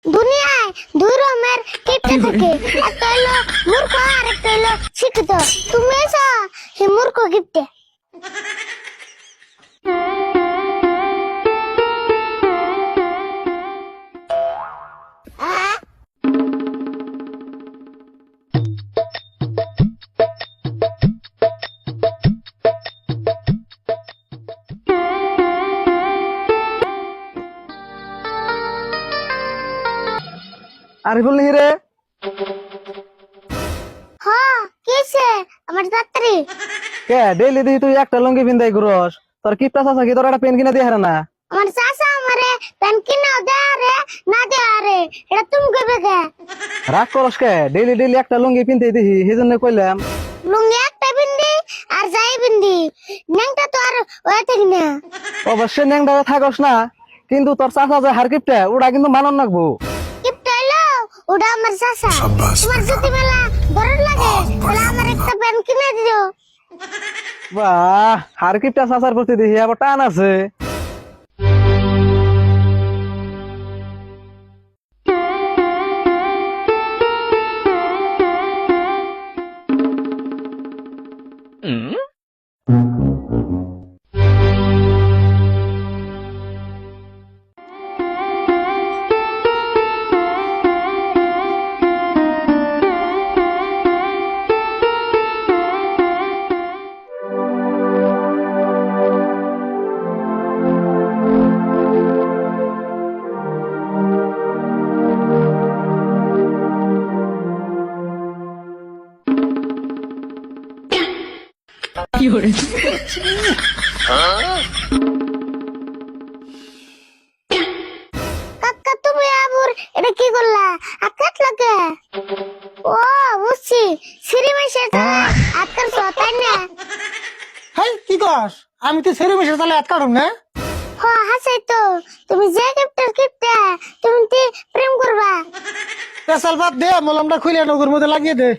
দুনিয়ায় দুই রকমের কিপটে থাকে, একটা হলো মূর্খ আর একটা হলো শিক্ষিত। তুমি এসো হে মূর্খ কিপটে। আরিফুল নাহি রে? হ্যাঁ কিসে আমার যাত্রী? কে ডেইলি দিই তুই একটা লুঙ্গি পিন্দাই ঘুরস, তোর কিপটা চাচা কি তোর একটা পেন কিনে দিয়ে হারে না? আমার চাচা আমারে পেন কিনা দেয়া রে না দেয়া রে এটা তুমি কইবে কে? রাগ করস কে? ডেইলি ডেইলি একটা লুঙ্গি পিনতে দিহি, সেই জন্য কইলাম। লুঙ্গি একটা বিন্দি আর যাই বিন্দি ন্যাংটা তো আর ওই থাকি না। অবশ্যই ন্যাংটা থাকস না, কিন্তু তোর চাচা যে হার কিপটা ওটা কিন্তু মানন রাখবো। কিপটা হইলো ওটা আমার চাচা। তোমার যদি মেলা গরম লাগে তাহলে আমার একটা পেন কিনে দিও। বাহ, হার কিপটা চাচার প্রতি দিহি আবার টান আছে। কাকা তুমি আবুর এটা কি করলা? আকাট লাগে। ও বুঝছি, সিঁড়ি মাসের আকার তাই না? হাই কি কস? আমি তো সেরে মিশে তাহলে এত কাটুম না। হ হাসাই তো, তুমি যে কিপটার কিপটা তুমি কি প্রেম করবা? পেশাল বাদ দে, মলমটা খুলে নগর মধ্যে লাগিয়ে দে।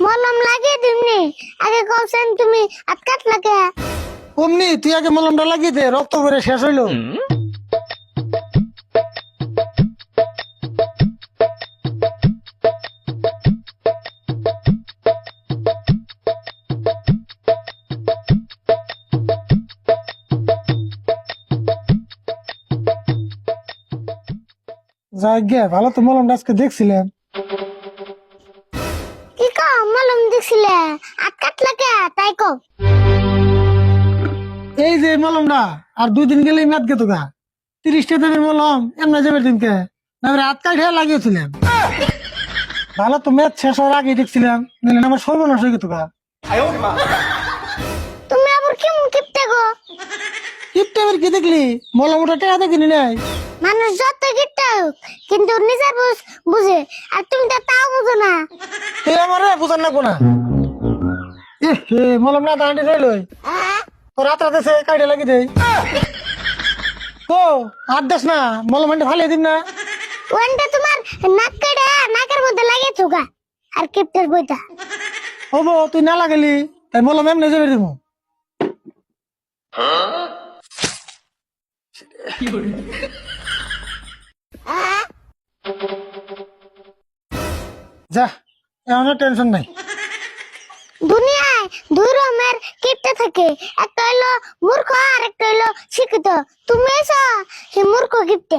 মলম লাগিয়ে দিমনি, আগে কওছেন তুমি আকাট লাগে। অমনি তুই আগে মলমটা লাগিয়ে দে, রক্ত করে শেষ হইলো। যাই গে, ভালো তো মলমটা আজকে দেখছিলাম। কি কও মলম দেখছিলে? আকাট লাগে তাই কও। এই যে মলমটা আর 2 দিন গেলেই মেদ গে তোকা। 30টা দামের মলম এমন যাবে দিনকে না, রাত কাটে লাগিয়েছিলাম। ভালো তো মেদ শেষ হওয়ার আগে দেখছিলাম, নিলেন আমার সর্বনাশ হয়ে গেতো। তুমি আবার কেমন কিপটা গো? কিপটা কি দেখলি? মলম ওটা টেয়া দেখিনি নাই। মানুষ যত কিপটা হোক কিন্তু নিজের বুঝে, আর তুমি তো তাও বুঝো না। তুই আমার বুঝান লাগবো না। মলম না দাঁড়িয়ে রইলই তো রাত রাতে সে কাটে লাগি দেই। ও হাত দেস না, মলম হাঁটে ফালিয়ে দিন না। ওয়ানটা তোমার নাক কেটে নাকের মধ্যে লাগিয়ে থুকা আর কিপটার বইটা। হবো তুই না লাগালি তাই মলম এমনি যাবে দিব। যা, এমন টেনশন নাই। দুনিয়ায় দুই রকমের কিপটে থাকে, একটা হলো মূর্খ আর একটা হলো শিক্ষিত। তুমি এসো হে মূর্খ কিপটে।